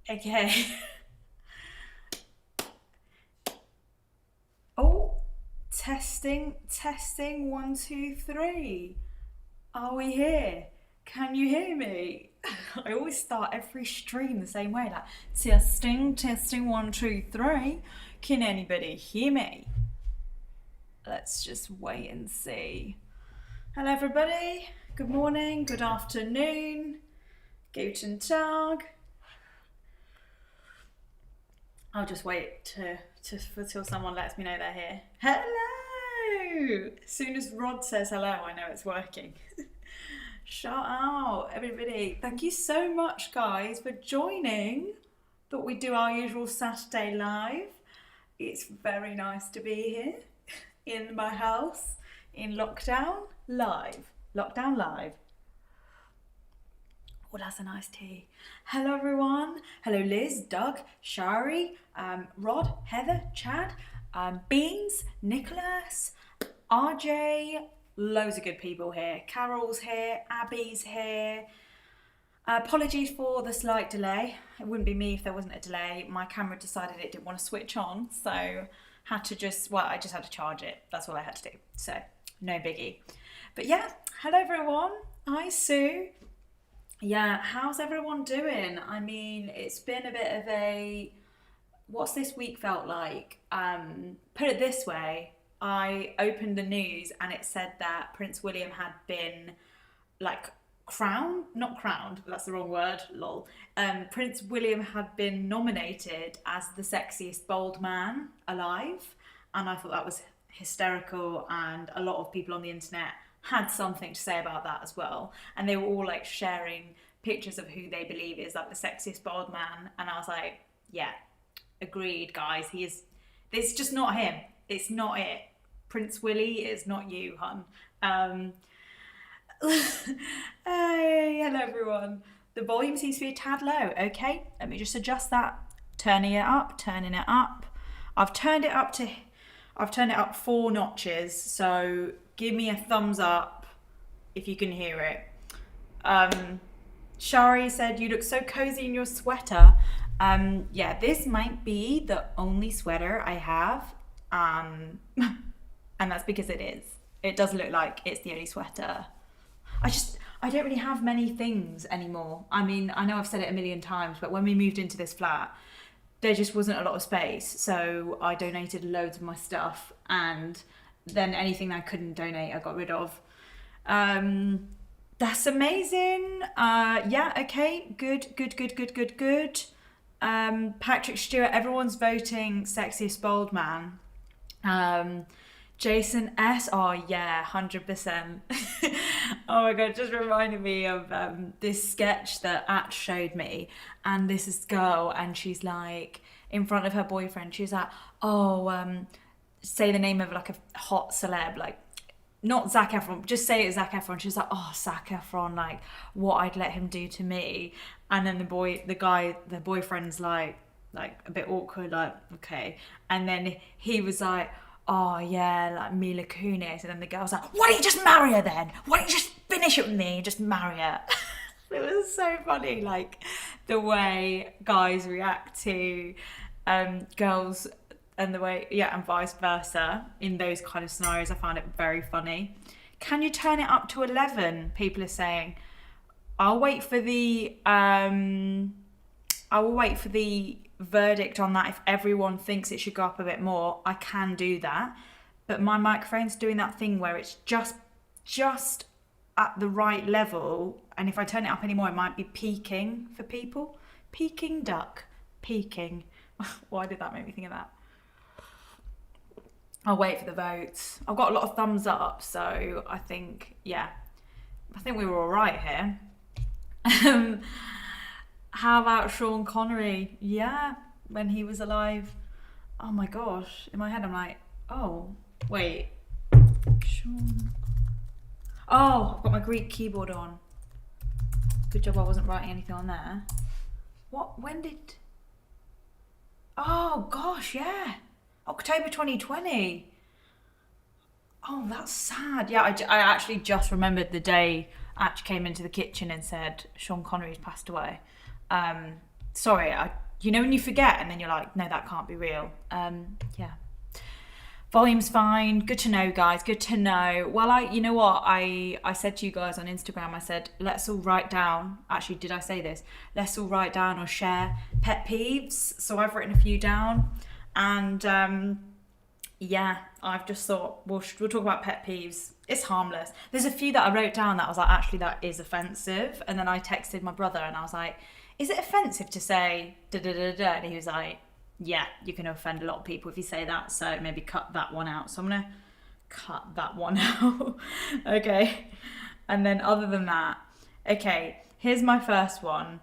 Okay. Oh, testing, one, two, three. Are we here? Can you hear me? I always start every stream the same way, like testing, one, two, three. Can anybody hear me? Let's just wait and see. Hello, everybody. Good morning, good afternoon, guten Tag. I'll just wait till someone lets me know they're here. Hello! As soon as Rod says hello, I know it's working. Shout out, everybody. Thank you so much, guys, for joining. Thought we'd do our usual Saturday live. It's very nice to be here in my house in lockdown live. Lockdown live. Oh, that's a nice tea. Hello, everyone. Hello, Liz, Doug, Shari, Rod, Heather, Chad, Beans, Nicholas, RJ, loads of good people here. Carol's here, Abby's here. Apologies for the slight delay. It wouldn't be me if there wasn't a delay. My camera decided it didn't want to switch on, so I just had to charge it. That's all I had to do. So, no biggie. But yeah, hello, everyone. Hi, Sue. Yeah, how's everyone doing? I mean, it's been a bit of what's this week felt like? Put it this way, I opened the news and it said that Prince William had been like not crowned, that's the wrong word, lol. Prince William had been nominated as the sexiest bald man alive, and I thought that was hysterical, and a lot of people on the internet had something to say about that as well, and they were all like sharing pictures of who they believe is like the sexiest bald man, and I was like, yeah, agreed, guys. It's just not him. It's not it. Prince Willie is not you, hun. Hey, hello, everyone. The volume seems to be a tad low. Okay, let me just adjust that. Turning it up. I've turned it up 4 notches, so give me a thumbs up if you can hear it. Shari said, you look so cozy in your sweater. Yeah, this might be the only sweater I have. And that's because it is. It does look like it's the only sweater. I don't really have many things anymore. I mean, I know I've said it a million times, but when we moved into this flat, there just wasn't a lot of space, so I donated loads of my stuff, and then anything I couldn't donate I got rid of. That's amazing. Yeah, okay, good. Patrick Stewart, everyone's voting sexiest bald man. Jason S, oh yeah, 100%. Oh my god, it just reminded me of this sketch that At showed me, and this is girl, and she's like in front of her boyfriend, she's like, oh, say the name of like a hot celeb, like not Zac Efron, just say it's Zac Efron. She's like, oh, Zac Efron, like what I'd let him do to me. And then the boyfriend's like a bit awkward, like, okay. And then he was like, oh yeah, like Mila Kunis. And then the girl's like, why don't you just marry her then? Why don't you just finish it with me and just marry her? It was so funny, like the way guys react to girls, and the way, yeah, and vice versa in those kind of scenarios. I found it very funny. Can you turn it up to 11? People are saying. I'll wait for the verdict on that. If everyone thinks it should go up a bit more, I can do that. But my microphone's doing that thing where it's just at the right level, and if I turn it up anymore, it might be peaking for people. Peking duck. Peaking. Why did that make me think of that? I'll wait for the votes. I've got a lot of thumbs up, so I think, yeah, I think we were all right here. How about Sean Connery? Yeah, when he was alive. Oh my gosh, in my head I'm like, oh, wait. Sean. Oh, I've got my Greek keyboard on. Good job I wasn't writing anything on there. What, when did... Oh gosh, yeah. October 2020. Oh, that's sad. Yeah, I actually just remembered the day Atch came into the kitchen and said Sean Connery's passed away. Sorry, you know when you forget and then you're like, no, that can't be real. Yeah. Volume's fine. Good to know, guys. Good to know. Well, you know what? I said to you guys on Instagram, I said, let's all write down. Actually, did I say this? Let's all write down or share pet peeves. So I've written a few down. And yeah, I've just thought, we'll talk about pet peeves. It's harmless. There's a few that I wrote down that I was like, actually, that is offensive. And then I texted my brother and I was like, is it offensive to say da da da da? And he was like, yeah, you can offend a lot of people if you say that, so maybe cut that one out. So I'm gonna cut that one out. Okay. And then other than that, okay, here's my first one.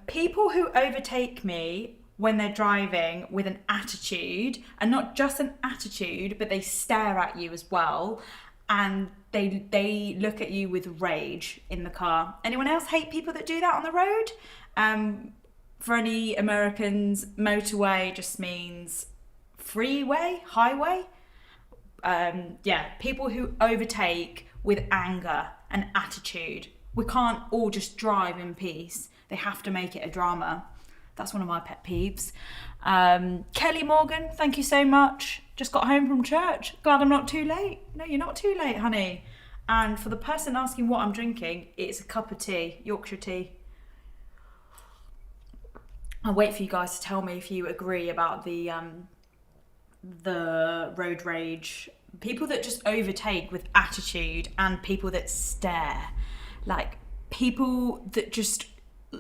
People who overtake me when they're driving with an attitude, and not just an attitude, but they stare at you as well, and they look at you with rage in the car. Anyone else hate people that do that on the road? For any Americans, motorway just means freeway, highway. Yeah, people who overtake with anger and attitude. We can't all just drive in peace. They have to make it a drama. That's one of my pet peeves. Kelly Morgan, thank you so much. Just got home from church. Glad I'm not too late. No, you're not too late, honey. And for the person asking what I'm drinking, it's a cup of tea, Yorkshire tea. I'll wait for you guys to tell me if you agree about the road rage. People that just overtake with attitude and people that stare. Like people that just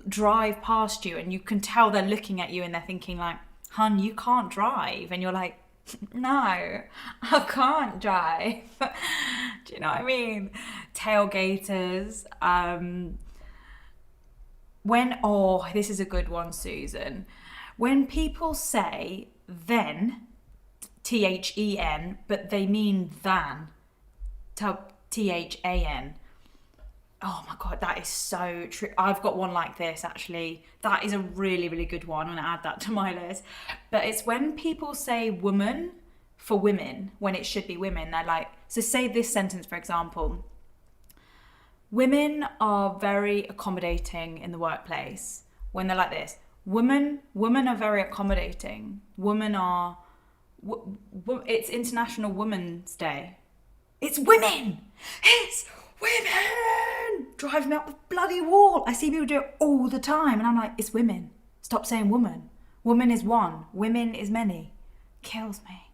drive past you and you can tell they're looking at you and they're thinking like, hun, you can't drive. And you're like, no, I can't drive. Do you know what I mean? Tailgaters. This is a good one, Susan. When people say then, THEN, but they mean than, THAN. Oh my God, that is so true. I've got one like this, actually. That is a really, really good one. I'm going to add that to my list. But it's when people say woman for women, when it should be women. They're like, so say this sentence, for example. Women are very accommodating in the workplace. When they're like this, women are very accommodating. It's International Women's Day. It's women! It's women! Driving me up the bloody wall. I see people do it all the time and I'm like, it's women. Stop saying woman. Woman is one. Women is many. Kills me.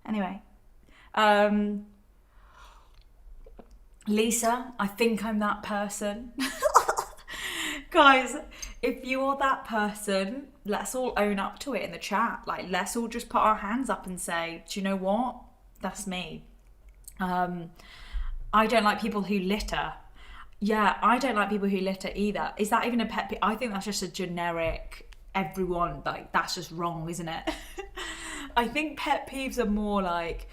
Anyway. Lisa, I think I'm that person. Guys, if you're that person, let's all own up to it in the chat. Like, let's all just put our hands up and say, do you know what? That's me. I don't like people who litter. Yeah, I don't like people who litter either. Is that even a pet peeve? I think that's just a generic, everyone, like, that's just wrong, isn't it? I think pet peeves are more like,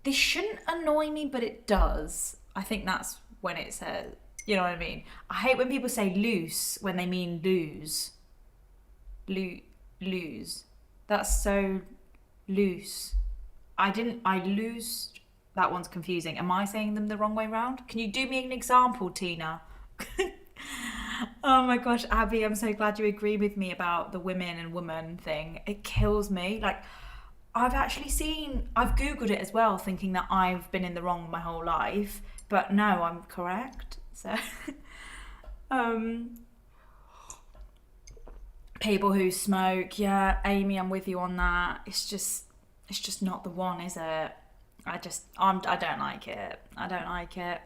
this shouldn't annoy me, but it does. I think that's when it says, you know what I mean? I hate when people say loose when they mean lose. Lose. That's so loose. I lose. That one's confusing. Am I saying them the wrong way round? Can you do me an example, Tina? Oh my gosh, Abby, I'm so glad you agree with me about the women and woman thing. It kills me. Like, I've Googled it as well, thinking that I've been in the wrong my whole life, but no, I'm correct. So, people who smoke, yeah, Amy, I'm with you on that. It's just not the one, is it? I don't like it. I don't like it.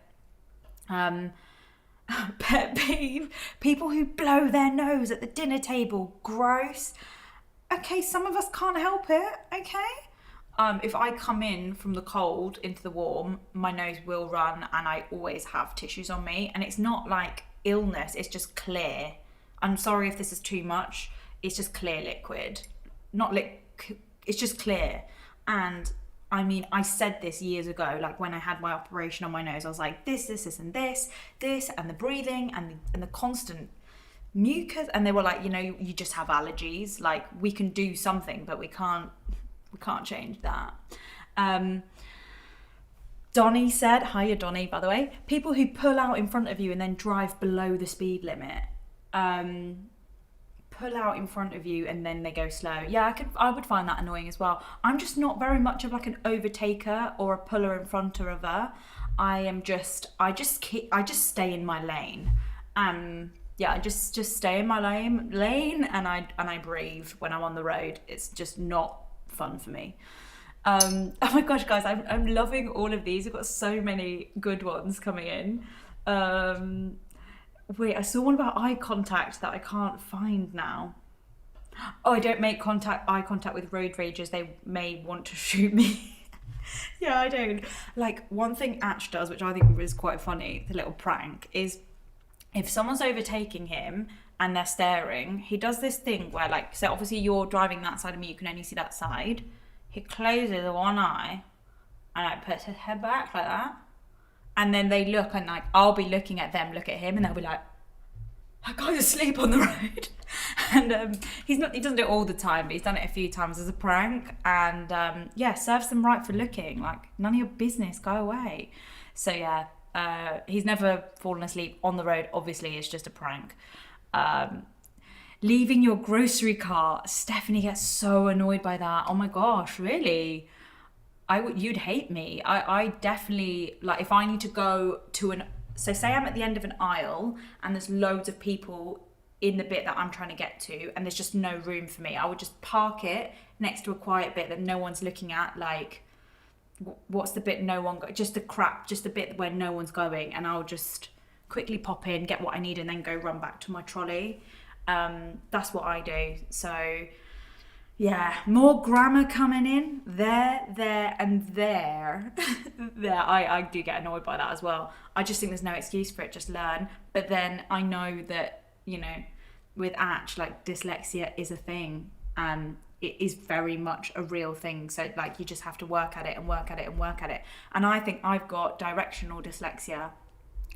Pet peeve, people who blow their nose at the dinner table, gross. Okay, some of us can't help it, okay? If I come in from the cold into the warm, my nose will run and I always have tissues on me. And it's not like illness, it's just clear. I'm sorry if this is too much. It's just clear liquid. It's just clear. And I mean, I said this years ago, like when I had my operation on my nose, I was like, this, and this, and the breathing and the constant mucus. And they were like, you know, you just have allergies. Like, we can do something, but we can't change that. Donnie said, hiya Donnie, by the way, people who pull out in front of you and then drive below the speed limit. pull out in front of you and then they go slow. Yeah, I would find that annoying as well. I'm just not very much of like an overtaker or a puller in front of her. I just stay in my lane. Yeah, I just stay in my lane and I breathe when I'm on the road. It's just not fun for me. Oh my gosh, guys, I'm loving all of these. We've got so many good ones coming in. Wait, I saw one about eye contact that I can't find now. Oh, I don't make eye contact with road ragers. They may want to shoot me. Yeah, I don't. Like, one thing Atch does, which I think is quite funny, the little prank, is if someone's overtaking him and they're staring, he does this thing where, like, so obviously you're driving that side of me, you can only see that side. He closes one eye and like puts his head back like that. And then they look and like, I'll be looking at them, look at him, and they'll be like, that guy's asleep on the road. And he doesn't do it all the time, but he's done it a few times as a prank. And yeah, serves them right for looking. Like, none of your business, go away. So yeah, he's never fallen asleep on the road. Obviously, it's just a prank. Leaving your grocery cart. Stephanie gets so annoyed by that. Oh my gosh, really? You'd hate me. I definitely, like, if I need to go to so say I'm at the end of an aisle and there's loads of people in the bit that I'm trying to get to and there's just no room for me, I would just park it next to a quiet bit that no one's looking at. Like, what's the bit no one just the bit where no one's going, and I'll just quickly pop in, get what I need, and then go run back to my trolley. That's what I do. So yeah, more grammar coming in. There, and there. There, I do get annoyed by that as well. I just think there's no excuse for it, just learn. But then I know that, you know, with Atch, like, dyslexia is a thing. It is very much a real thing. So, like, you just have to work at it and work at it and work at it. And I think I've got directional dyslexia,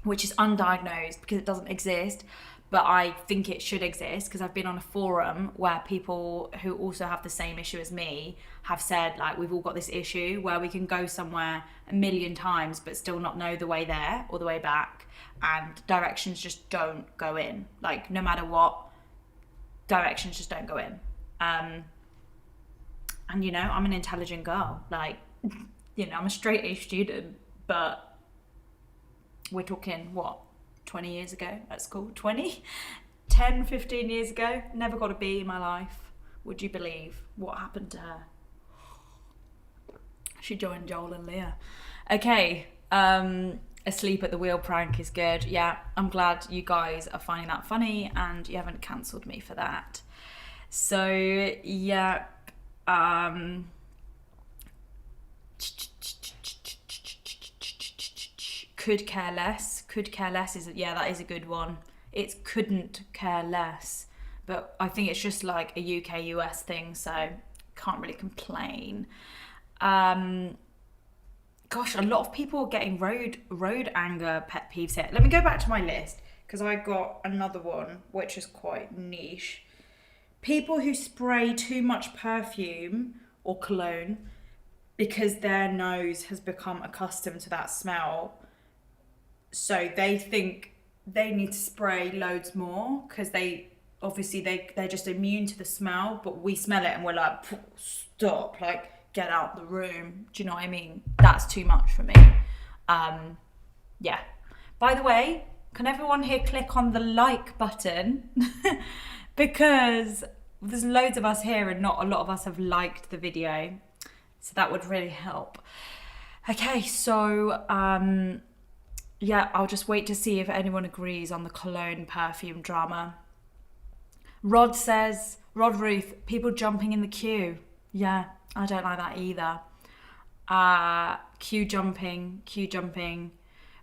which is undiagnosed because it doesn't exist. But I think it should exist because I've been on a forum where people who also have the same issue as me have said, like, we've all got this issue where we can go somewhere a million times but still not know the way there or the way back, and directions just don't go in. Like, no matter what, directions just don't go in. And, you know, I'm an intelligent girl. Like, you know, I'm a straight A student, but we're talking, what, 20 years ago at school? 10, 15 years ago, never got a B in my life. Would you believe what happened to her? She joined Joel and Leah. Okay, asleep at the wheel prank is good. Yeah, I'm glad you guys are finding that funny and you haven't cancelled me for that. So yeah, could care less. Could care less is, yeah, that is a good one. It's couldn't care less, but I think it's just like a UK US thing, so can't really complain. Gosh, a lot of people are getting road anger pet peeves here. Let me go back to my list because I got another one which is quite niche. People who spray too much perfume or cologne because their nose has become accustomed to that smell. So they think they need to spray loads more because they're just immune to the smell, but we smell it and we're like, stop, like, get out the room. Do you know what I mean? That's too much for me. Yeah. By the way, can everyone here click on the like button? Because there's loads of us here and not a lot of us have liked the video. So that would really help. Okay, so yeah, I'll just wait to see if anyone agrees on the cologne perfume drama. Rod Ruth, people jumping in the queue. Yeah, I don't like that either. Queue jumping.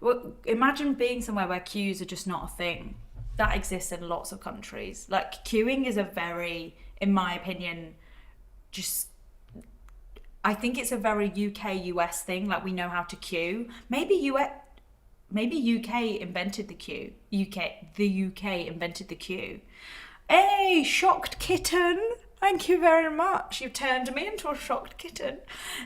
Well, imagine being somewhere where queues are just not a thing. That exists in lots of countries. Like, queuing is a very, in my opinion, I think it's a very UK US thing. Like, we know how to queue. Maybe UK invented the queue. The UK invented the queue. Hey, shocked kitten. Thank you very much. You've turned me into a shocked kitten.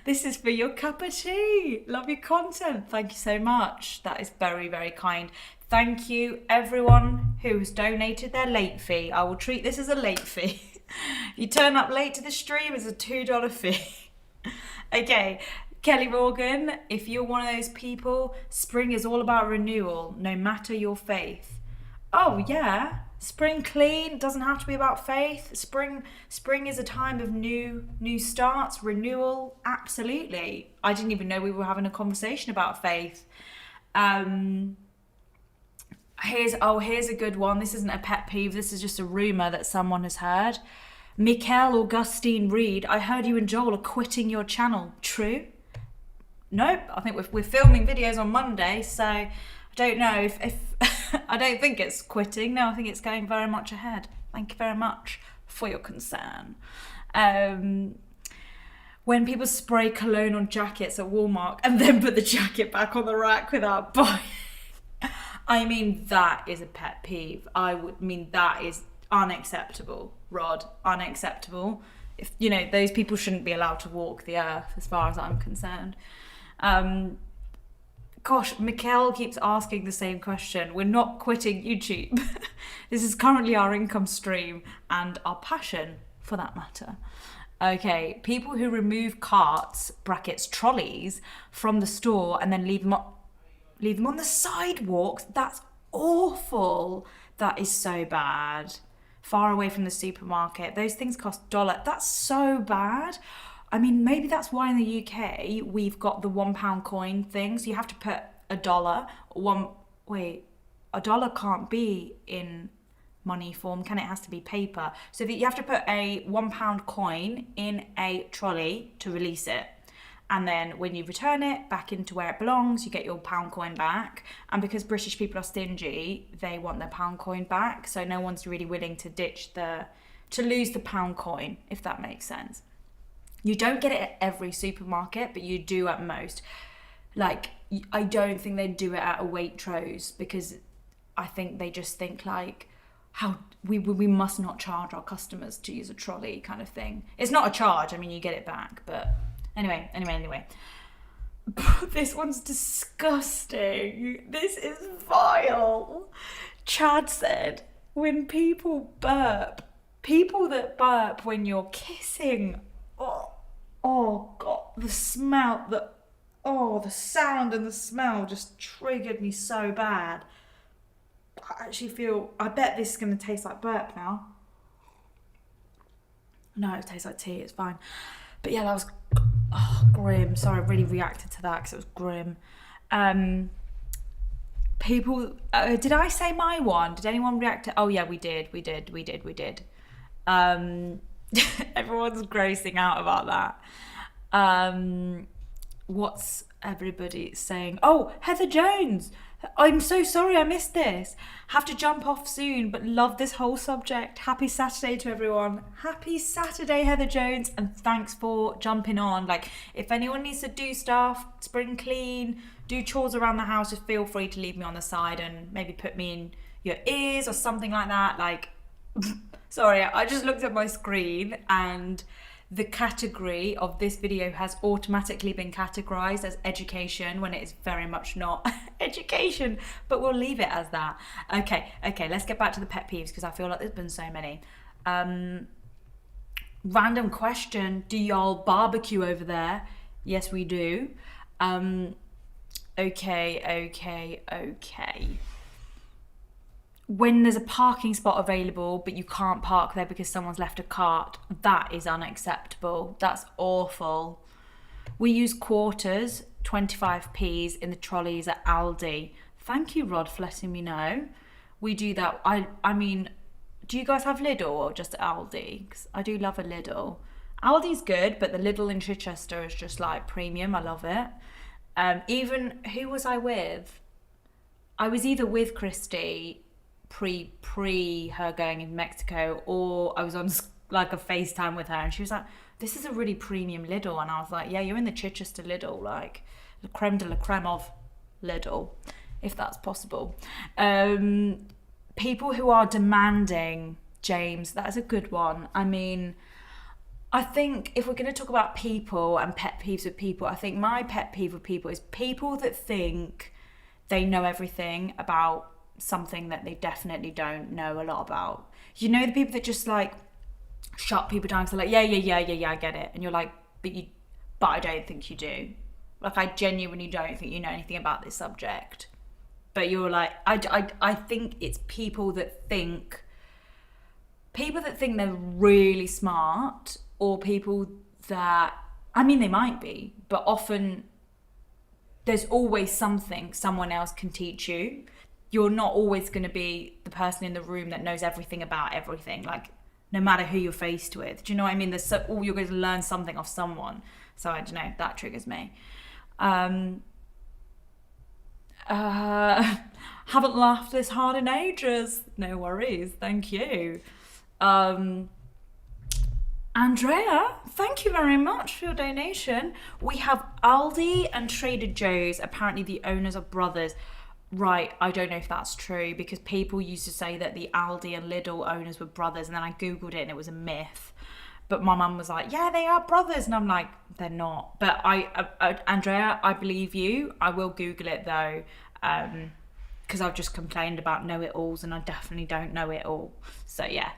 This is for your cup of tea. Love your content. Thank you so much. That is very, very kind. Thank you, everyone who has donated their late fee. I will treat this as a late fee. You turn up late to the stream, it's a $2 fee. Okay, Kelly Morgan, if you're one of those people, spring is all about renewal, no matter your faith. Oh yeah, spring clean, doesn't have to be about faith. Spring is a time of new starts, renewal, absolutely. I didn't even know we were having a conversation about faith. Here's a good one. This isn't a pet peeve, this is just a rumour that someone has heard. Mikel Augustine Reed, I heard you and Joel are quitting your channel. True? Nope. I think we're filming videos on Monday, so I don't know if I don't think it's quitting. No, I think it's going very much ahead. Thank you very much for your concern. When people spray cologne on jackets at Walmart and then put the jacket back on the rack without buying. I mean, that is a pet peeve. That is unacceptable, Rod. Unacceptable. If those people shouldn't be allowed to walk the earth, as far as I'm concerned. Gosh, Mikkel keeps asking the same question. We're not quitting YouTube. This is currently our income stream and our passion, for that matter. Okay, people who remove carts, brackets, trolleys, from the store and then leave them on the sidewalks. That's awful. That is so bad. Far away from the supermarket. Those things cost $1. That's so bad. I mean, maybe that's why in the UK we've got the £1 coin thing. So you have to put $1. $1 can't be in money form, can it? It has to be paper. So you have to put a £1 coin in a trolley to release it. And then when you return it back into where it belongs, you get your pound coin back. And because British people are stingy, they want their pound coin back. So no one's really willing to lose the pound coin, if that makes sense. You don't get it at every supermarket, but you do at most. Like, I don't think they'd do it at a Waitrose, because I think they just think like, how we must not charge our customers to use a trolley kind of thing. It's not a charge. I mean, you get it back, but anyway. This one's disgusting. This is vile. Chad said, when people that burp when you're kissing, oh God, the sound and the smell just triggered me so bad. I bet this is going to taste like burp now. No, it tastes like tea, it's fine. But yeah, that was grim. Sorry, I really reacted to that because it was grim. People, did I say my one? Did anyone react to? Oh yeah, we did. Everyone's grossing out about that. What's everybody saying? Oh, Heather Jones. I'm so sorry I missed this. Have to jump off soon, but love this whole subject. Happy Saturday to everyone. Happy Saturday, Heather Jones, and thanks for jumping on. Like, if anyone needs to do stuff, spring clean, do chores around the house, just feel free to leave me on the side and maybe put me in your ears or something like that. Like, sorry, I just looked at my screen and the category of this video has automatically been categorized as education when it is very much not education, but we'll leave it as that. Okay, let's get back to the pet peeves because I feel like there's been so many. Random question, do y'all barbecue over there? Yes, we do. Okay. When there's a parking spot available but you can't park there because someone's left a cart, that is unacceptable. That's awful. We use quarters, 25p's in the trolleys at Aldi. Thank you, Rod, for letting me know. We do that. I mean, do you guys have Lidl or just Aldi? 'Cause I do love a Lidl. Aldi's good, but the Lidl in Chichester is just like premium. I love it. Even, who was I with? I was either with Christy pre her going in Mexico, or I was on like a FaceTime with her and she was like, this is a really premium Lidl, and I was like, yeah, you're in the Chichester Lidl, like the creme de la creme of Lidl, if that's possible. People who are demanding, James, that is a good one. I mean, I think if we're going to talk about people and pet peeves with people, I think my pet peeve with people is people that think they know everything about something that they definitely don't know a lot about. You know, the people that just like shut people down, so like, yeah, I get it. And you're like, but I don't think you do. Like, I genuinely don't think you know anything about this subject. But you're like, I think it's people that think they're really smart, or people that, I mean, they might be, but often there's always something someone else can teach you. You're not always going to be the person in the room that knows everything about everything, like, no matter who you're faced with. Do you know what I mean? You're going to learn something off someone. So I don't know, that triggers me. Haven't laughed this hard in ages. No worries, thank you. Andrea, thank you very much for your donation. We have Aldi and Trader Joe's. Apparently the owners are brothers. Right, I don't know if that's true, because people used to say that the Aldi and Lidl owners were brothers, and then I googled it and it was a myth. But my mum was like, yeah, they are brothers, and I'm like, they're not. But Andrea, I believe you. I will Google it though, because I've just complained about know-it-alls, and I definitely don't know it all. So yeah.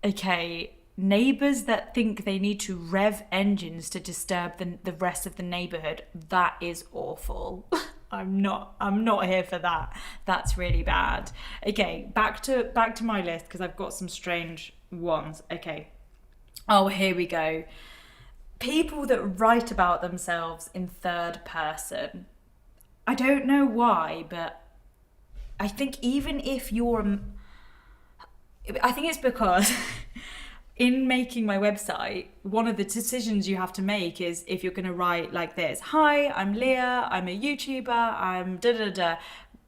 Okay, neighbours that think they need to rev engines to disturb the rest of the neighbourhood. That is awful. I'm not here for that. That's really bad. Okay, back to my list, because I've got some strange ones. Okay. Oh, here we go. People that write about themselves in third person. I don't know why, but I think even if I think it's because in making my website, one of the decisions you have to make is if you're going to write like this: hi, I'm Leah, I'm a YouTuber, I'm da-da-da.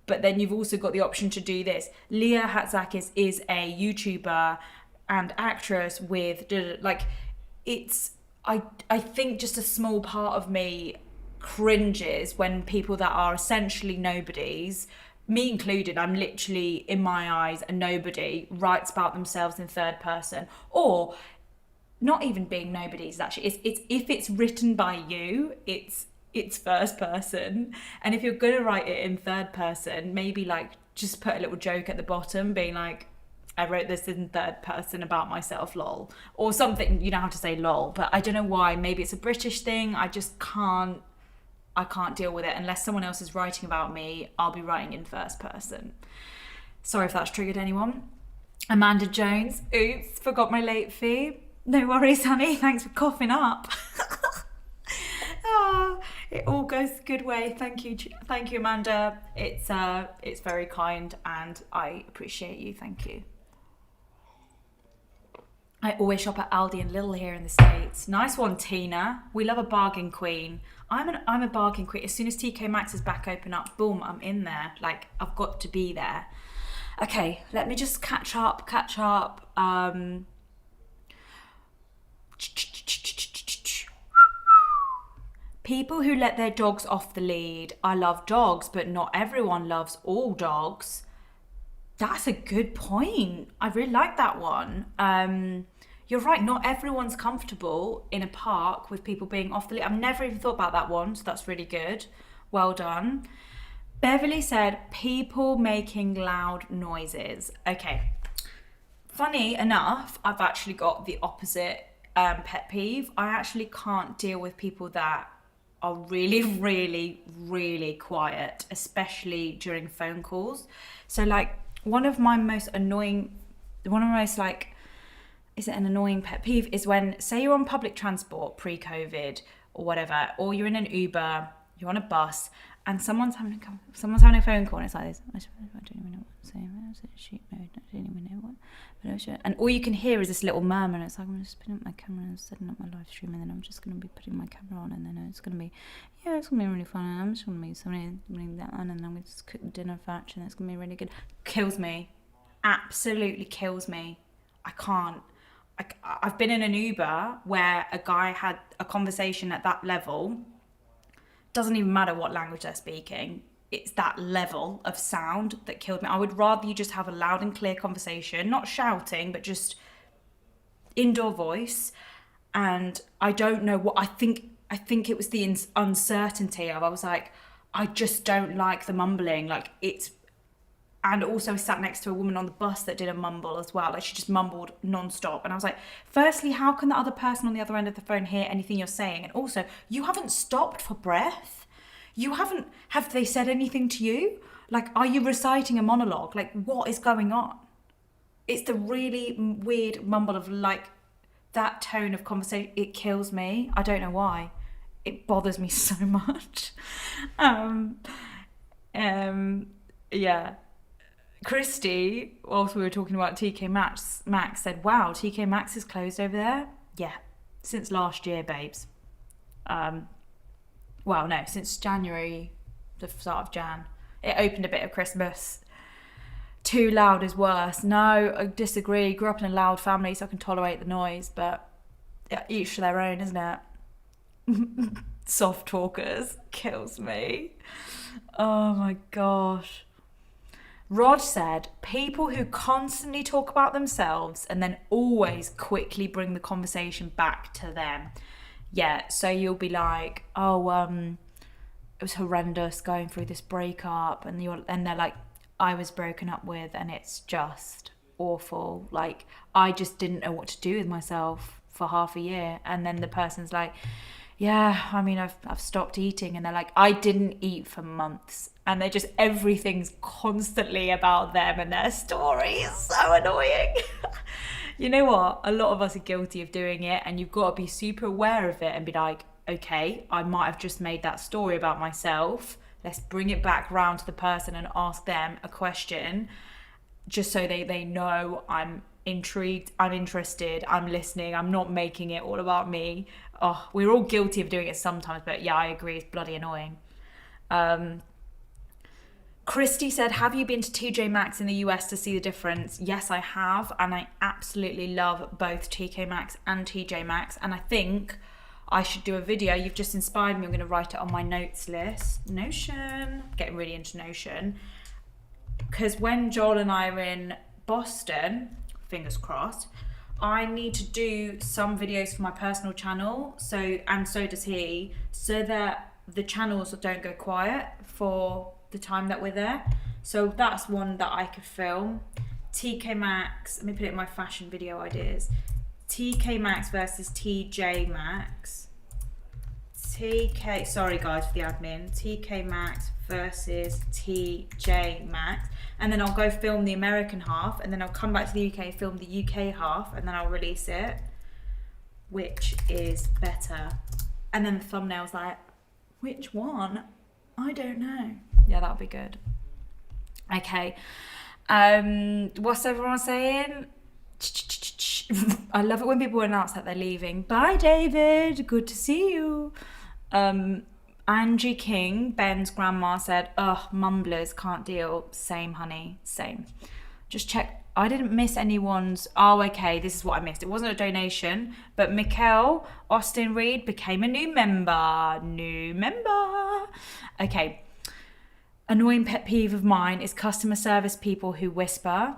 But then you've also got the option to do this. Leah Hatzakis is a YouTuber and actress with da-da-da. Like, it's, I think just a small part of me cringes when people that are essentially nobodies, me included, I'm literally, in my eyes, a nobody, writes about themselves in third person. Or not even being nobodies, actually. It's if it's written by you, it's first person. And if you're gonna write it in third person, maybe like just put a little joke at the bottom, being like, I wrote this in third person about myself, lol. Or something. You don't have to say lol, but I don't know why. Maybe it's a British thing. I can't deal with it. Unless someone else is writing about me, I'll be writing in first person. Sorry if that's triggered anyone. Amanda Jones, oops, forgot my late fee. No worries, honey, thanks for coughing up. It all goes a good way. Thank you, Amanda. It's very kind, and I appreciate you. Thank you. I always shop at Aldi and Lidl here in the States. Nice one, Tina. We love a bargain queen. I'm a bargain queen. As soon as TK Maxx is back open up, boom, I'm in there. Like, I've got to be there. Okay, let me just catch up. People who let their dogs off the lead. I love dogs, but not everyone loves all dogs. That's a good point. I really like that one. You're right, not everyone's comfortable in a park with people being off the lead. I've never even thought about that one, so that's really good. Well done. Beverly said, people making loud noises. Okay. Funny enough, I've actually got the opposite pet peeve. I actually can't deal with people that are really, really, really quiet, especially during phone calls. So like, one of my most like, is it an annoying pet peeve, is when, say you're on public transport pre-COVID or whatever, or you're in an Uber, you're on a bus, and someone's having a phone call, and it's like this. I don't even know what to say. Shoot mode. I don't even know what. But and all you can hear is this little murmur, and it's like, I'm just putting up my camera and setting up my live stream, and then I'm just going to be putting my camera on, and then it's going to be really fun, and I'm just going to be something that on, and then we just cook dinner batch, and it's going to be really good. Kills me. Absolutely kills me. I can't. I've been in an Uber where a guy had a conversation at that level. Doesn't even matter what language they're speaking. It's that level of sound that killed me. I would rather you just have a loud and clear conversation, not shouting, but just indoor voice. And I don't know what, I think it was the uncertainty of, I was like, I just don't like the mumbling. Like it's, and also sat next to a woman on the bus that did a mumble as well. Like she just mumbled non-stop. And I was like, firstly, how can the other person on the other end of the phone hear anything you're saying? And also, you haven't stopped for breath. Have they said anything to you? Like, are you reciting a monologue? Like, what is going on? It's the really weird mumble of like, that tone of conversation. It kills me. I don't know why. It bothers me so much. Yeah. Christy, whilst we were talking about TK Maxx, said, wow, TK Maxx is closed over there? Yeah, since last year, babes. Well, no, since January, the start of Jan. It opened a bit of Christmas. Too loud is worse. No, I disagree. Grew up in a loud family, so I can tolerate the noise, but each to their own, isn't it? Soft talkers. Kills me. Oh my gosh. Rod said, people who constantly talk about themselves and then always quickly bring the conversation back to them. Yeah, so you'll be like, oh, it was horrendous going through this breakup, and they're like, I was broken up with and it's just awful. Like, I just didn't know what to do with myself for half a year. And then the person's like, yeah, I mean, I've stopped eating. And they're like, I didn't eat for months. And they're just, everything's constantly about them and their story is so annoying. You know what? A lot of us are guilty of doing it, and you've got to be super aware of it and be like, okay, I might have just made that story about myself. Let's bring it back round to the person and ask them a question, just so they know I'm intrigued, I'm interested, I'm listening, I'm not making it all about me. Oh, we're all guilty of doing it sometimes, but yeah, I agree, it's bloody annoying. Christy said, have you been to TJ Maxx in the US to see the difference? Yes, I have, and I absolutely love both TK Maxx and TJ Maxx, and I think I should do a video. You've just inspired me. I'm going to write it on my notes list. Notion. Getting really into Notion. Because when Joel and I are in Boston, fingers crossed, I need to do some videos for my personal channel. And so does he. So that the channels don't go quiet for the time that we're there. So that's one that I could film. TK Maxx. Let me put it in my fashion video ideas. TK Maxx versus TJ Maxx. Sorry guys for the admin. TK Maxx versus TJ Maxx. And then I'll go film the American half, and then I'll come back to the UK, film the UK half, and then I'll release it. Which is better? And then the thumbnail's like, which one? I don't know. Yeah, that'll be good. Okay. What's everyone saying? I love it when people announce that they're leaving. Bye, David. Good to see you. Angie King, Ben's grandma, said, ugh, mumblers, can't deal. Same, honey. Same. Just check. I didn't miss anyone's. Oh, okay. This is what I missed. It wasn't a donation, but Mikkel Austin Reed became a new member. Okay. Annoying pet peeve of mine is customer service people who whisper.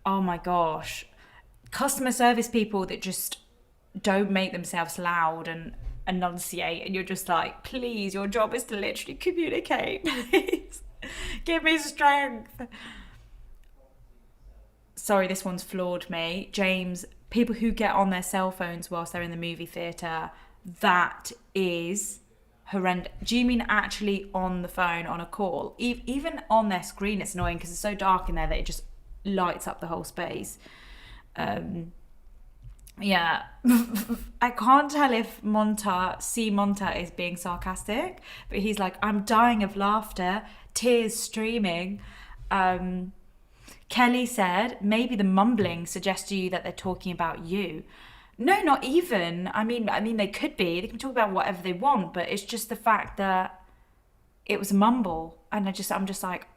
Oh my gosh. Customer service people that just don't make themselves loud and enunciate, and you're just like, please, your job is to literally communicate. Please give me strength. Sorry, this one's floored me. James, people who get on their cell phones whilst they're in the movie theatre, that is horrendous. Do you mean actually on the phone, on a call? Even on their screen, it's annoying because it's so dark in there that it just lights up the whole space. Yeah. I can't tell if Monta is being sarcastic, but he's like, I'm dying of laughter, tears streaming. Kelly said, maybe the mumbling suggests to you that they're talking about you. No, not even. I mean, they could be. They can talk about whatever they want, but it's just the fact that it was a mumble, and I'm just like,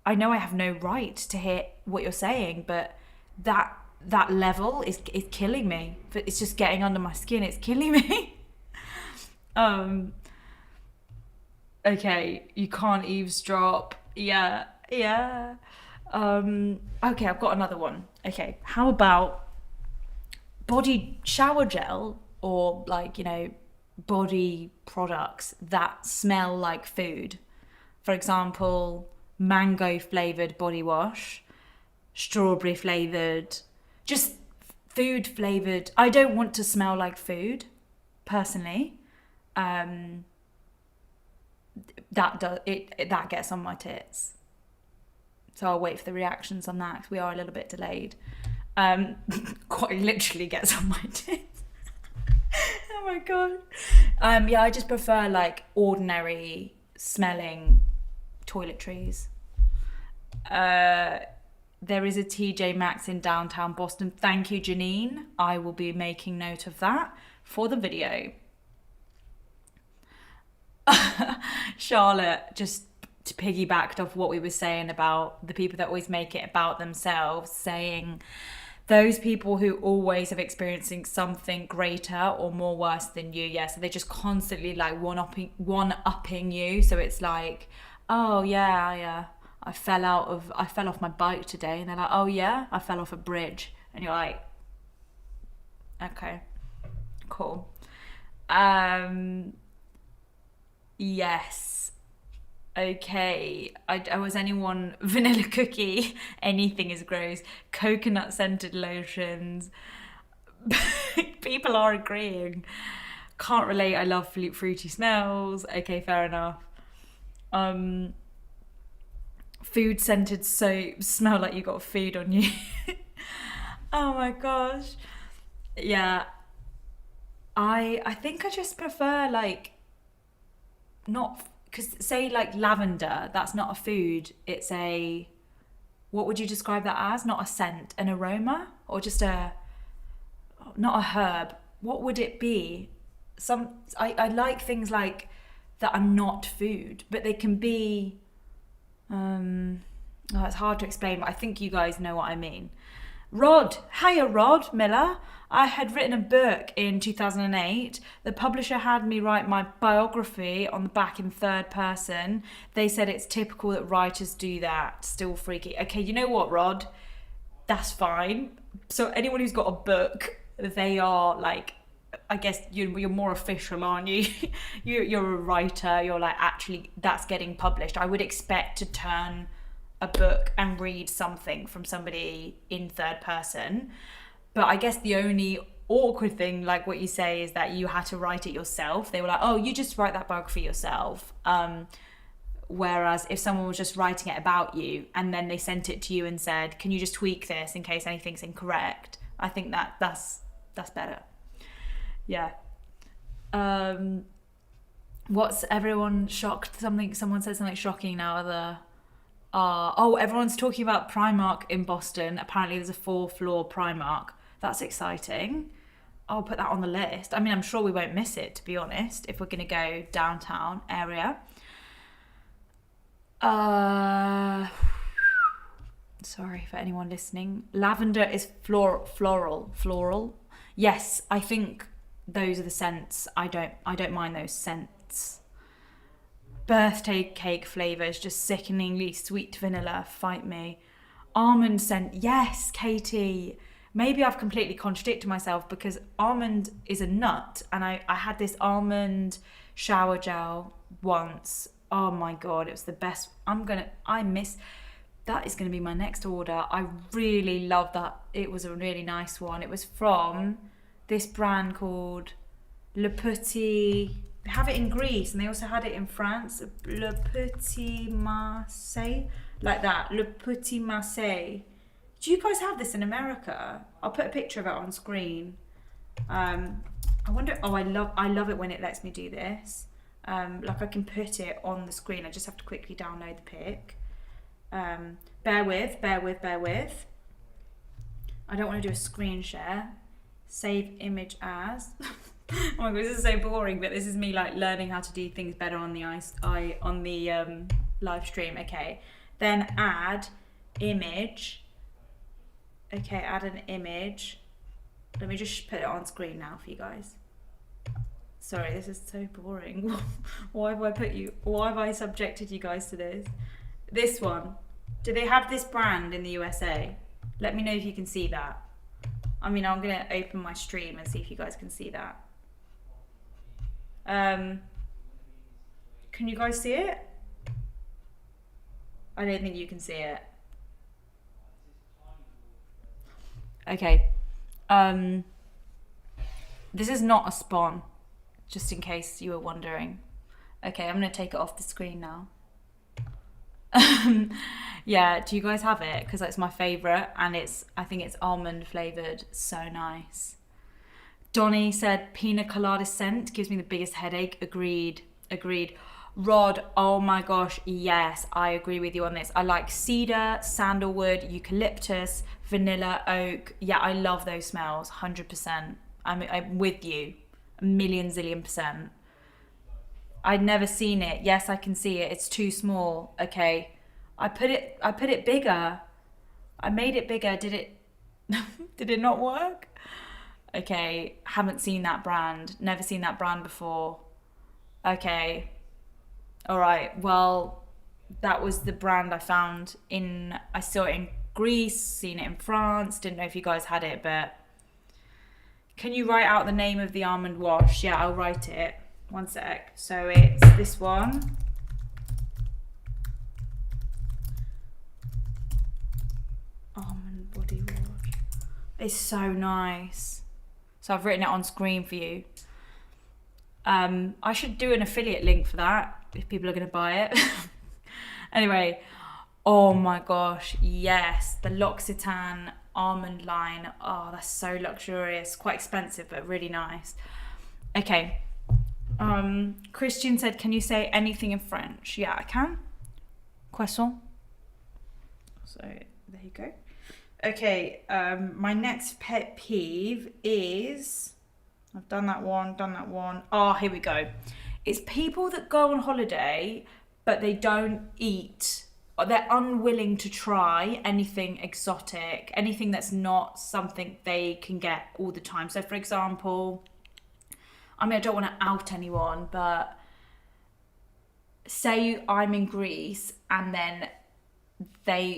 I know I have no right to hear what you're saying, but that level is killing me. It's just getting under my skin. It's killing me. Okay, you can't eavesdrop. Yeah. Okay, I've got another one. Okay, how about body shower gel, or like, body products that smell like food. For example, mango flavoured body wash, strawberry flavoured, just food flavoured. I don't want to smell like food, personally. That gets on my tits. So I'll wait for the reactions on that, because we are a little bit delayed. Quite literally gets on my tits. Oh my god. Yeah, I just prefer like ordinary smelling toiletries. There is a TJ Maxx in downtown Boston. Thank you, Janine. I will be making note of that for the video. Charlotte, just to piggyback off what we were saying about the people that always make it about themselves, saying those people who always have experiencing something greater or more worse than you, yeah, so they're just constantly like one-upping you. So it's like, oh yeah, I fell off my bike today, and they're like, oh yeah, I fell off a bridge, and you're like, okay, cool. Yes. Okay. I was anyone vanilla cookie. Anything is gross. Coconut scented lotions. People are agreeing. Can't relate. I love fruity smells. Okay, fair enough. Food scented soap. Smell like you got food on you. Oh my gosh. Yeah. I think I just prefer like not, because say like lavender, that's not a food, it's a, what would you describe that as? Not a scent, an aroma, or just not a herb. What would it be? I like things like that are not food, but they can be it's hard to explain, but I think you guys know what I mean. Rod, hiya Rod Miller. I had written a book in 2008. The publisher had me write my biography on the back in third person. They said it's typical that writers do that. Still freaky. Okay, you know what, Rod? That's fine. So anyone who's got a book, they are like, I guess you're more official, aren't you? You're a writer. You're like, actually, that's getting published. I would expect to turn a book and read something from somebody in third person. But I guess the only awkward thing, like what you say, is that you had to write it yourself. They were like, oh, you just write that biography yourself. Whereas if someone was just writing it about you and then they sent it to you and said, can you just tweak this in case anything's incorrect? I think that's better. Yeah. What's everyone shocked? Someone said something shocking now. Everyone's talking about Primark in Boston. Apparently there's a 4-floor Primark. That's exciting. I'll put that on the list. I mean, I'm sure we won't miss it, to be honest, if we're going to go downtown area. Sorry for anyone listening. Lavender is floral. Yes, I think those are the scents. I don't mind those scents. Birthday cake flavours, just sickeningly sweet vanilla, fight me. Almond scent, yes, Katie. Maybe I've completely contradicted myself, because almond is a nut, and I had this almond shower gel once. Oh my god, it was the best. That is going to be my next order. I really love that. It was a really nice one. It was from this brand called Le Petit. They have it in Greece, and they also had it in France. Le Petit Marseille, like that. Le Petit Marseille. Do you guys have this in America? I'll put a picture of it on screen. I wonder. Oh, I love it when it lets me do this. Like I can put it on the screen. I just have to quickly download the pic. Bear with. I don't want to do a screen share. Save image as. Oh my god, this is so boring, but this is me like learning how to do things better on the live stream. Okay, then add image. Okay, add an image. Let me just put it on screen now for you guys. Sorry, this is so boring. Why have I subjected you guys to this? This one. Do they have this brand in the USA? Let me know if you can see that. I mean, I'm gonna open my stream and see if you guys can see that. Can you guys see it? I don't think you can see it. Okay. This is not a spawn, just in case you were wondering. Okay, I'm gonna take it off the screen now. Yeah, do you guys have it? Because it's my favourite, and I think it's almond flavoured. So nice. Donnie said pina colada scent gives me the biggest headache. Agreed. Rod, oh my gosh, yes, I agree with you on this. I like cedar, sandalwood, eucalyptus, vanilla, oak. Yeah, I love those smells, 100%. I'm with you, a million zillion %. I'd never seen it. Yes, I can see it. It's too small. Okay, I put it bigger. I made it bigger. Did it? Did it not work? Okay, haven't seen that brand. Never seen that brand before. Okay. All right. Well, that was the brand I found I saw it in Greece, seen it in France. Didn't know if you guys had it, but can you write out the name of the almond wash? Yeah, I'll write it. One sec. So it's this one. Almond body wash. It's so nice. So I've written it on screen for you. I should do an affiliate link for that if people are going to buy it. Anyway, oh my gosh, yes, the L'Occitane almond line. Oh, that's so luxurious. Quite expensive, but really nice. Okay. Christian said, can you say anything in French? Yeah, I can. Croissant. So there you go. Okay, my next pet peeve is, I've done that one. Oh, here we go. It's people that go on holiday, but they don't eat, or they're unwilling to try anything exotic, anything that's not something they can get all the time. So for example, I mean, I don't want to out anyone, but say I'm in Greece and then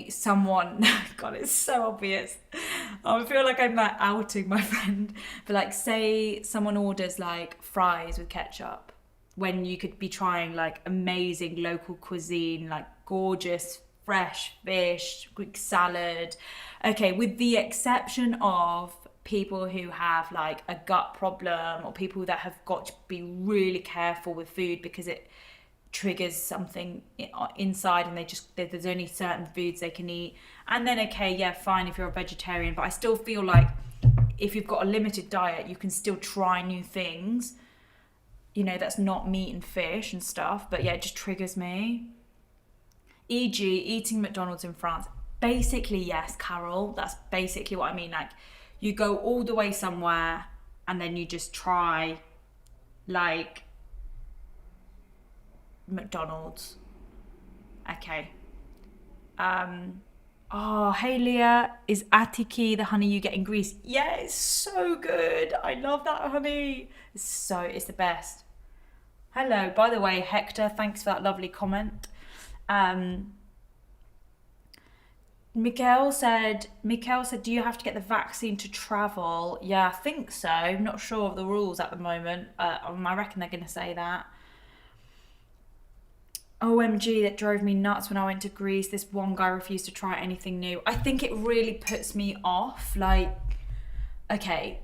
someone God, it's so obvious. I feel like I'm like outing my friend, but like say someone orders like fries with ketchup when you could be trying like amazing local cuisine, like gorgeous fresh fish, Greek salad. Okay, with the exception of people who have like a gut problem or people that have got to be really careful with food because it triggers something inside and there's only certain foods they can eat. And then okay, yeah, fine if you're a vegetarian, but I still feel like if you've got a limited diet, you can still try new things, you know, that's not meat and fish and stuff. But yeah, it just triggers me. E.g. eating McDonald's in France. Basically, yes, Carol, that's basically what I mean. Like, you go all the way somewhere and then you just try like McDonald's. Okay. Oh, hey Leah, is Atiki the honey you get in Greece? Yeah, it's so good. I love that honey. It's the best. Hello, by the way, Hector, thanks for that lovely comment. Mikhail said, do you have to get the vaccine to travel? Yeah, I think so. I'm not sure of the rules at the moment. I reckon they're going to say that. OMG, that drove me nuts when I went to Greece. This one guy refused to try anything new. I think it really puts me off. Like, okay,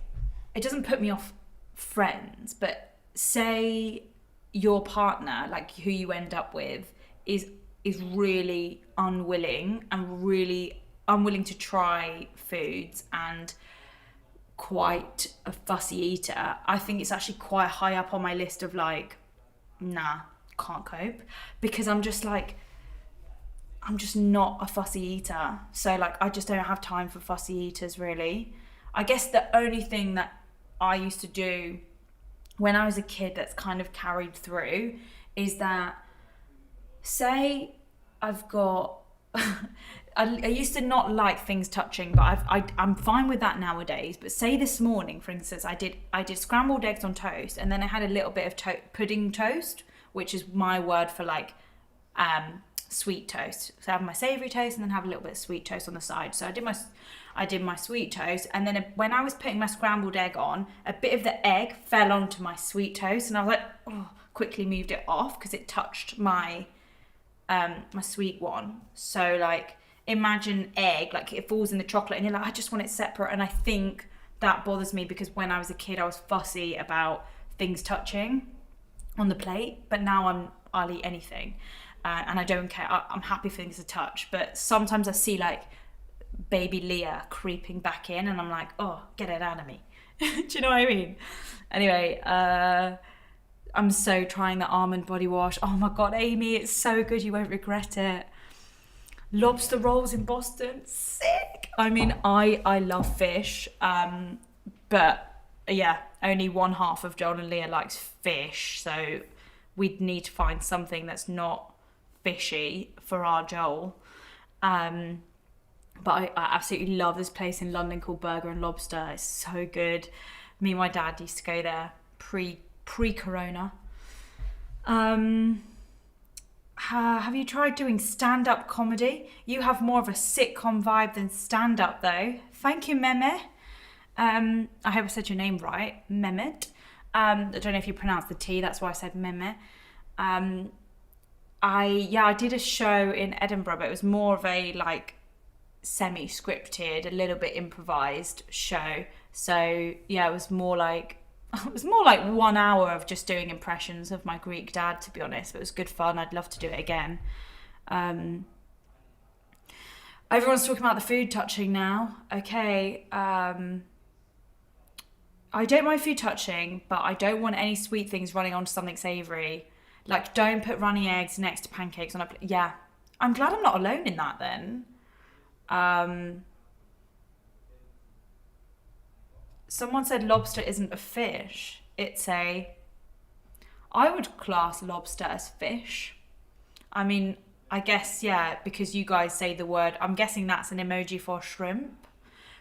it doesn't put me off friends, but say your partner, like who you end up with, is really unwilling to try foods and quite a fussy eater. I think it's actually quite high up on my list of like, nah, can't cope, because I'm just not a fussy eater. So like, I just don't have time for fussy eaters really. I guess the only thing that I used to do when I was a kid that's kind of carried through is that, say I've got I used to not like things touching, but I'm fine with that nowadays. But say this morning, for instance, I did scrambled eggs on toast, and then I had a little bit of pudding toast, which is my word for like sweet toast. So I have my savoury toast and then have a little bit of sweet toast on the side. So I did my sweet toast, and then when I was putting my scrambled egg on, a bit of the egg fell onto my sweet toast, and I was like, oh, quickly moved it off because it touched my my sweet one. So like, imagine egg, like it falls in the chocolate and you're like, I just want it separate. And I think that bothers me because when I was a kid, I was fussy about things touching on the plate, but now I'll eat anything. And I don't care. I'm happy for things to touch. But sometimes I see like baby Leah creeping back in and I'm like, oh, get it out of me. Do you know what I mean? Anyway, I'm so trying the almond body wash. Oh my God, Amy, it's so good. You won't regret it. Lobster rolls in Boston, sick. I mean, I love fish, but yeah, only one half of Joel and Leah likes fish, so we'd need to find something that's not fishy for our Joel. But I absolutely love this place in London called Burger and Lobster. It's so good. Me and my dad used to go there pre-corona. Have you tried doing stand-up comedy? You have more of a sitcom vibe than stand-up though. Thank you, Mehmet. I hope I said your name right, Mehmet. I don't know if you pronounce the T, that's why I said Mehmet. I did a show in Edinburgh, but it was more of a like semi-scripted, a little bit improvised show. So yeah, it was more like 1 hour of just doing impressions of my Greek dad, to be honest. But it was good fun. I'd love to do it again. Everyone's talking about the food touching now. Okay. I don't mind food touching, but I don't want any sweet things running onto something savoury. Like, don't put runny eggs next to pancakes on a plate. Yeah. I'm glad I'm not alone in that then. Someone said lobster isn't a fish. I would class lobster as fish. I mean, I guess, yeah, because you guys say the word, I'm guessing that's an emoji for shrimp.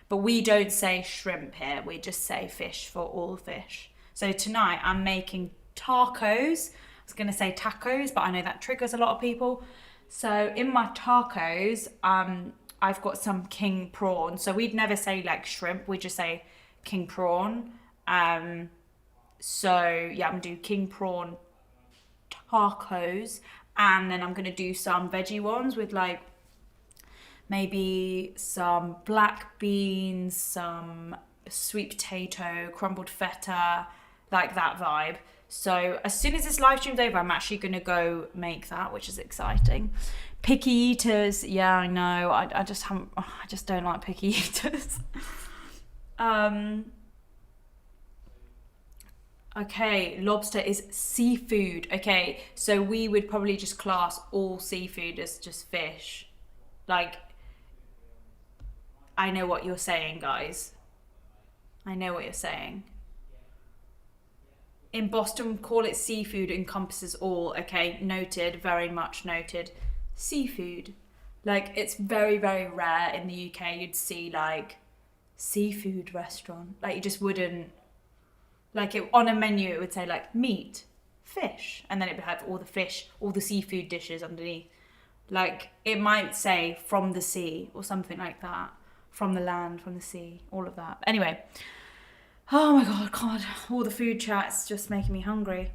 But we don't say shrimp here. We just say fish for all fish. So tonight I'm making tacos. I was going to say tacos, but I know that triggers a lot of people. So in my tacos, I've got some king prawn. So we'd never say like shrimp. We just say king prawn. So yeah, I'm gonna do king prawn tacos, and then I'm gonna do some veggie ones with like maybe some black beans, some sweet potato, crumbled feta, like that vibe. So as soon as this live stream's over, I'm actually gonna go make that, which is exciting. Picky eaters, yeah, I know. I just don't like picky eaters. Okay, lobster is seafood. Okay, so we would probably just class all seafood as just fish. Like, I know what you're saying, guys. I know what you're saying. In Boston, call it seafood encompasses all. Okay, noted, very much noted. Seafood. Like, it's very, very rare in the UK you'd see like seafood restaurant. Like, you just wouldn't, like, on a menu it would say like meat, fish, and then it would have all the fish, all the seafood dishes underneath. Like, it might say from the sea or something like that, from the land, from the sea, all of that. Anyway, oh my god, all the food chat's just making me hungry.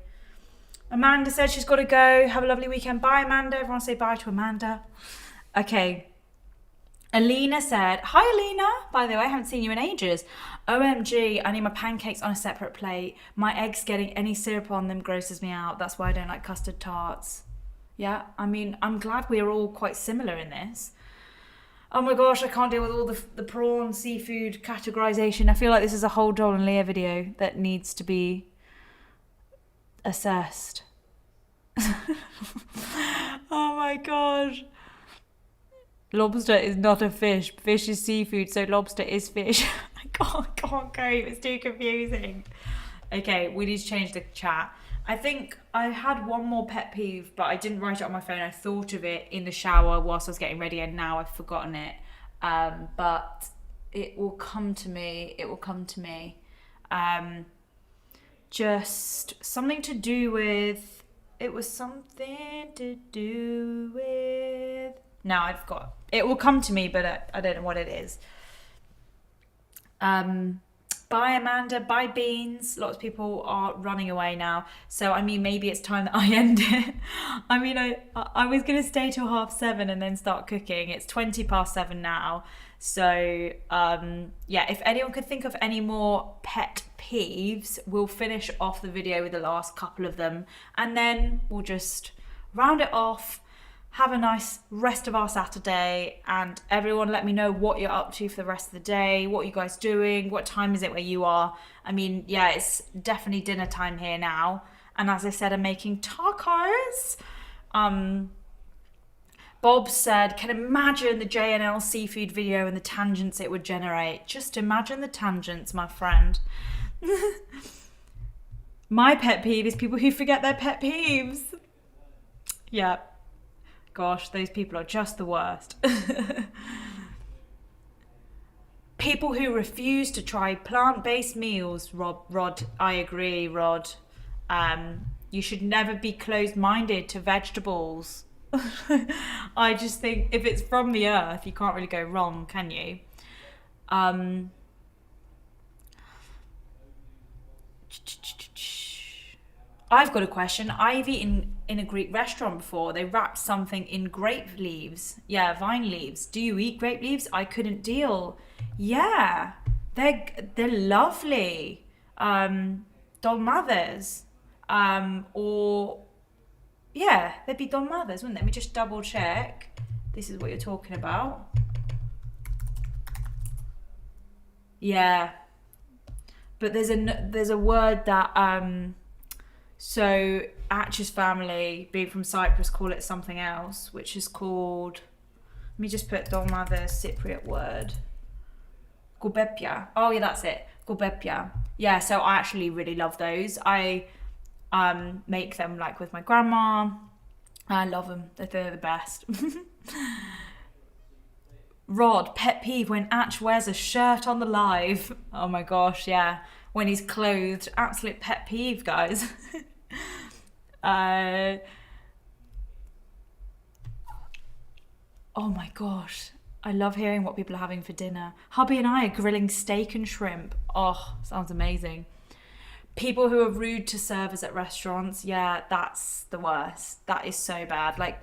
Amanda said she's got to go. Have a lovely weekend. Bye, Amanda. Everyone say bye to Amanda. Okay. Alina said, hi Alina, by the way, I haven't seen you in ages. OMG, I need my pancakes on a separate plate. My eggs getting any syrup on them grosses me out. That's why I don't like custard tarts. Yeah, I mean, I'm glad we're all quite similar in this. Oh my gosh, I can't deal with all the prawn seafood categorization. I feel like this is a whole Joel and Leah video that needs to be assessed. Oh my gosh. Lobster is not a fish. Fish is seafood, so lobster is fish. I can't cope. It's too confusing. Okay, we need to change the chat. I think I had one more pet peeve, but I didn't write it on my phone. I thought of it in the shower whilst I was getting ready, and now I've forgotten it. But it will come to me. It will come to me. Just something to do with... It was something to do with... No, I've got... It will come to me, but I don't know what it is. Bye, Amanda. Bye, Beans. Lots of people are running away now. So, I mean, maybe it's time that I end it. I mean, I was going to stay till 7:30 and then start cooking. It's 7:20 now. So, yeah, if anyone could think of any more pet peeves, we'll finish off the video with the last couple of them. And then we'll just round it off. Have a nice rest of our Saturday, and everyone let me know what you're up to for the rest of the day. What are you guys doing? What time is it where you are? I mean, yeah, it's definitely dinner time here now. And as I said, I'm making tacos. Bob said, can imagine the JNL seafood video and the tangents it would generate. Just imagine the tangents, my friend. My pet peeve is people who forget their pet peeves. Yeah. Gosh, those people are just the worst. People who refuse to try plant-based meals, Rod, I agree, Rod. You should never be closed-minded to vegetables. I just think if it's from the earth, you can't really go wrong, can you? I've got a question. I've eaten in a Greek restaurant before. They wrapped something in grape leaves. Yeah, vine leaves. Do you eat grape leaves? I couldn't deal. Yeah, they're lovely. Dolmades. Or yeah, they'd be dolmades, wouldn't they? Let me just double check. This is what you're talking about. Yeah, but there's a word that so Atch's family, being from Cyprus, call it something else, which is called, let me just put dolmades Cypriot word. Goubepia. Oh yeah, that's it. Goubepia. Yeah, so I actually really love those. I make them like with my grandma. I love them. They're the best. Rod, pet peeve when Atch wears a shirt on the live. Oh my gosh, yeah. When he's clothed. Absolute pet peeve, guys. Oh my gosh. I love hearing what people are having for dinner. Hubby and I are grilling steak and shrimp. Oh, sounds amazing. People who are rude to servers at restaurants. Yeah, that's the worst. That is so bad. Like,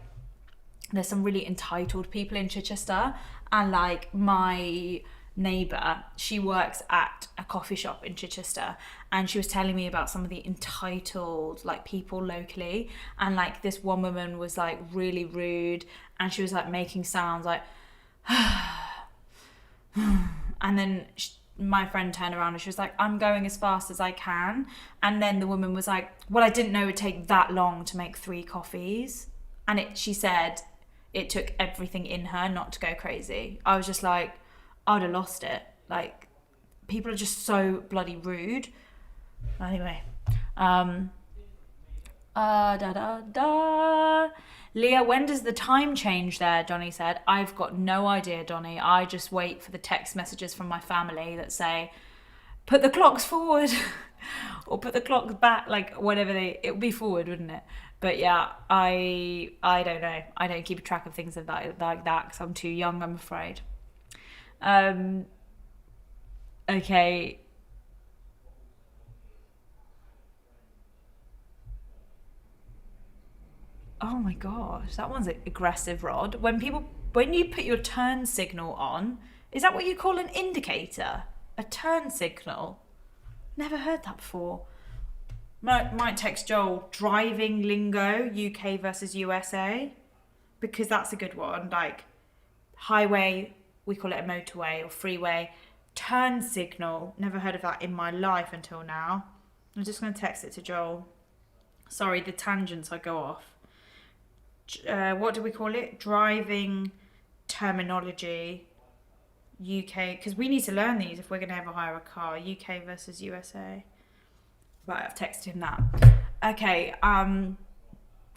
there's some really entitled people in Chichester, and like my neighbour, she works at a coffee shop in Chichester, and she was telling me about some of the entitled like people locally, and like this one woman was like really rude, and she was like making sounds like and then my friend turned around and she was like, I'm going as fast as I can, and then the woman was like, well, I didn't know it would take that long to make 3 coffees, and she said it took everything in her not to go crazy. I was just like, I would have lost it. Like, people are just so bloody rude. Anyway. Leah, when does the time change there? Donnie said. I've got no idea, Donnie. I just wait for the text messages from my family that say, put the clocks forward or put the clocks back, like whatever it would be forward, wouldn't it? But yeah, I don't know. I don't keep track of things like that because I'm too young, I'm afraid. Okay. Oh my gosh, that one's aggressive, Rod. When you put your turn signal on, is that what you call an indicator? A turn signal? Never heard that before. Might text Joel, driving lingo, UK versus USA, because that's a good one. Like, highway, we call it a motorway or freeway. Turn signal, never heard of that in my life until now. I'm just going to text it to Joel. Sorry, the tangents I go off. What do we call it? Driving terminology, UK, because we need to learn these if we're going to ever hire a car. UK versus USA. Right, I've texted him that. Okay, I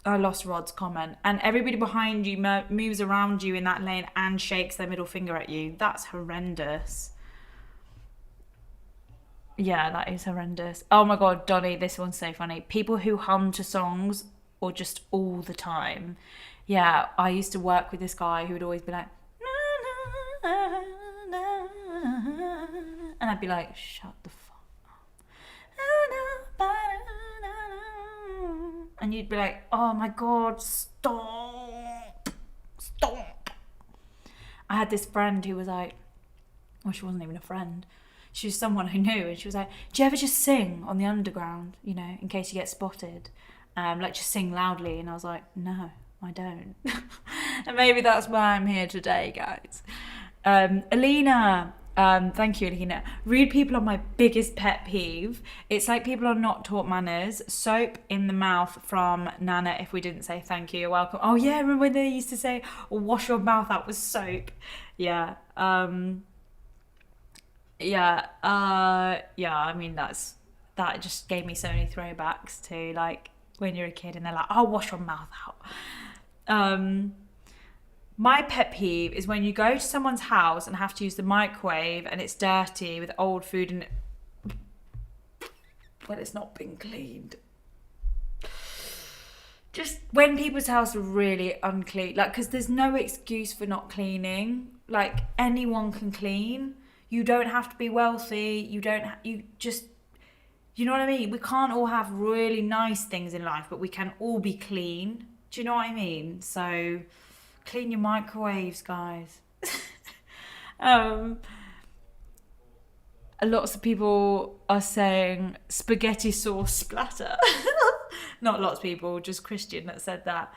lost Rod's comment. And everybody behind you moves around you in that lane and shakes their middle finger at you. That's horrendous. Yeah, that is horrendous. Oh my god, Donnie, this one's so funny. People who hum to songs or just all the time. Yeah, I used to work with this guy who would always be like, And I'd be like, shut the fuck up. And you'd be like, oh my God, stop. I had this friend who was like, well, she wasn't even a friend. She was someone I knew, and she was like, do you ever just sing on the underground, you know, in case you get spotted? Like, just sing loudly. And I was like, no, I don't. And maybe that's why I'm here today, guys. Alina, thank you, Alina. Rude people are my biggest pet peeve. It's like people are not taught manners. Soap in the mouth from Nana if we didn't say thank you, you're welcome. Oh yeah, remember when they used to say, wash your mouth out with soap? Yeah. I mean, that just gave me so many throwbacks to like when you're a kid and they're like, oh, wash your mouth out. My pet peeve is when you go to someone's house and have to use the microwave and it's dirty with old food in it when it's not been cleaned. Just when people's houses are really unclean, like, because there's no excuse for not cleaning. Like, anyone can clean. You don't have to be wealthy. You know what I mean? We can't all have really nice things in life, but we can all be clean. Do you know what I mean? So clean your microwaves, guys. Lots of people are saying spaghetti sauce splatter. Not lots of people, just Christian that said that.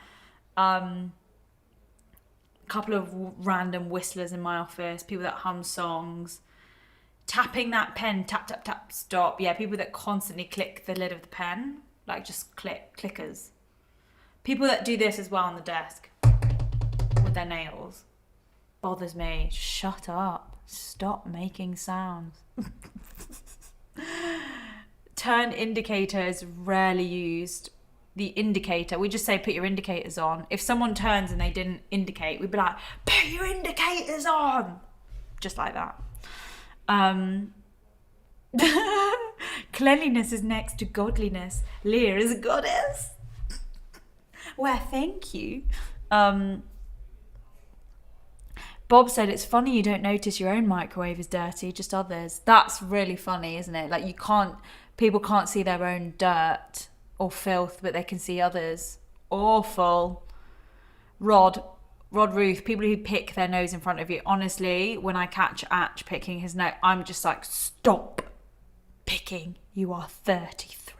Couple of random whistlers in my office, people that hum songs, tapping that pen, tap, tap, tap, stop. Yeah, people that constantly click the lid of the pen, like just clickers. People that do this as well on the desk with their nails. Bothers me. Shut up. Stop making sounds. Turn indicator is rarely used. The indicator, we just say put your indicators on. If someone turns and they didn't indicate, we'd be like, put your indicators on, just like that. Cleanliness is next to godliness. Leah is a goddess. Well, thank you. Bob said it's funny you don't notice your own microwave is dirty, just others. That's really funny, isn't it? Like, people can't see their own dirt or filth, but they can see others. Awful. Rod Ruth, people who pick their nose in front of you. Honestly, when I catch Atch picking his nose, I'm just like, stop picking. You are 33.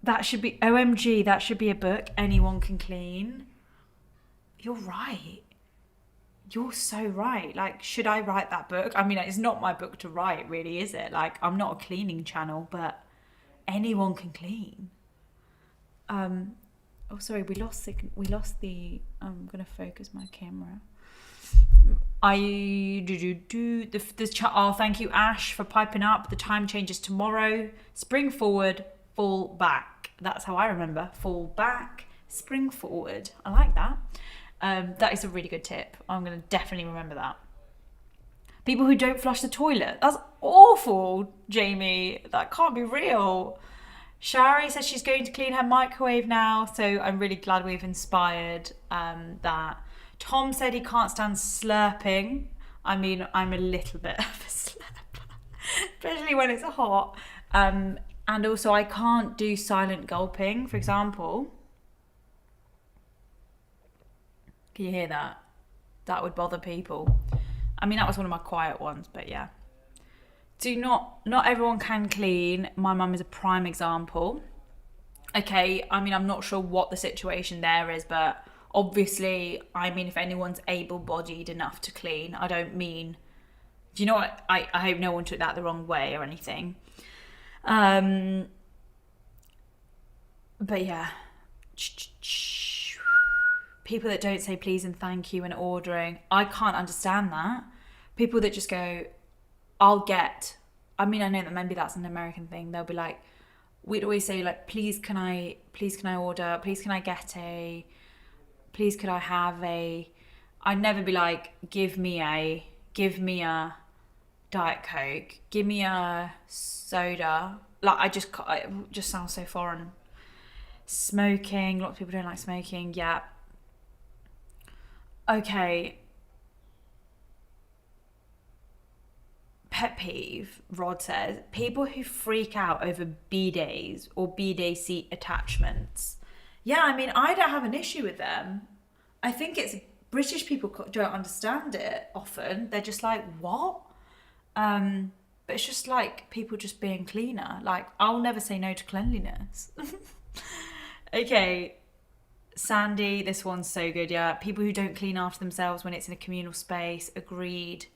That should be, OMG, that should be a book. Anyone can clean. You're right. You're so right. Like, should I write that book? I mean, it's not my book to write, really, is it? Like, I'm not a cleaning channel, but anyone can clean. Oh, sorry, we lost the. I'm gonna focus my camera. Oh, thank you, Ash, for piping up. The time changes tomorrow. Spring forward, fall back. That's how I remember. Fall back, spring forward. I like that. That is a really good tip. I'm gonna definitely remember that. People who don't flush the toilet. That's awful, Jamie. That can't be real. Shari says she's going to clean her microwave now, so I'm really glad we've inspired that. Tom said he can't stand slurping. I mean, I'm a little bit of a slurper, especially when it's hot. And also, I can't do silent gulping, for example. Can you hear that? That would bother people. I mean, that was one of my quiet ones, but yeah. Not everyone can clean. My mum is a prime example. Okay, I mean, I'm not sure what the situation there is, but obviously, I mean, if anyone's able-bodied enough to clean, I don't mean, do you know what? I hope no one took that the wrong way or anything. But yeah. People that don't say please and thank you when ordering, I can't understand that. People that just go, I'll get, I mean, I know that maybe that's an American thing. They'll be like, we'd always say like, please can I order, please can I get a, please could I have a, I'd never be like, give me a Diet Coke, give me a soda. Like, it just sounds so foreign. Smoking, lots of people don't like smoking, yeah. Okay. pet peeve, Rod says, people who freak out over B-days or B-day seat attachments. Yeah, I mean, I don't have an issue with them. I think it's British people don't understand it often. They're just like, what? But it's just like people just being cleaner. Like, I'll never say no to cleanliness. Okay, Sandy, this one's so good, yeah. People who don't clean after themselves when it's in a communal space. Agreed.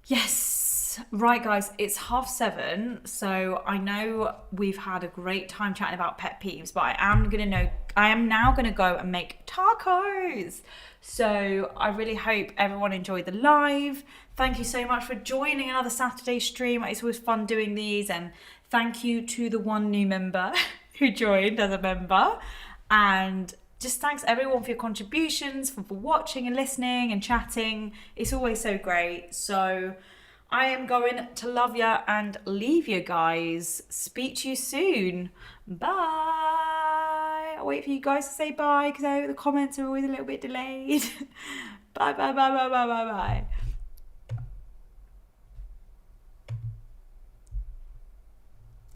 Yes. Right, guys, it's 7:30, so I know we've had a great time chatting about pet peeves, but I am now gonna go and make tacos. So I really hope everyone enjoyed the live. Thank you so much for joining another Saturday stream. It's always fun doing these, and thank you to the one new member who joined as a member. And just thanks everyone for your contributions, for watching and listening and chatting. It's always so great. So I am going to love ya and leave you guys. Speak to you soon. Bye. I'll wait for you guys to say bye because the comments are always a little bit delayed. Bye.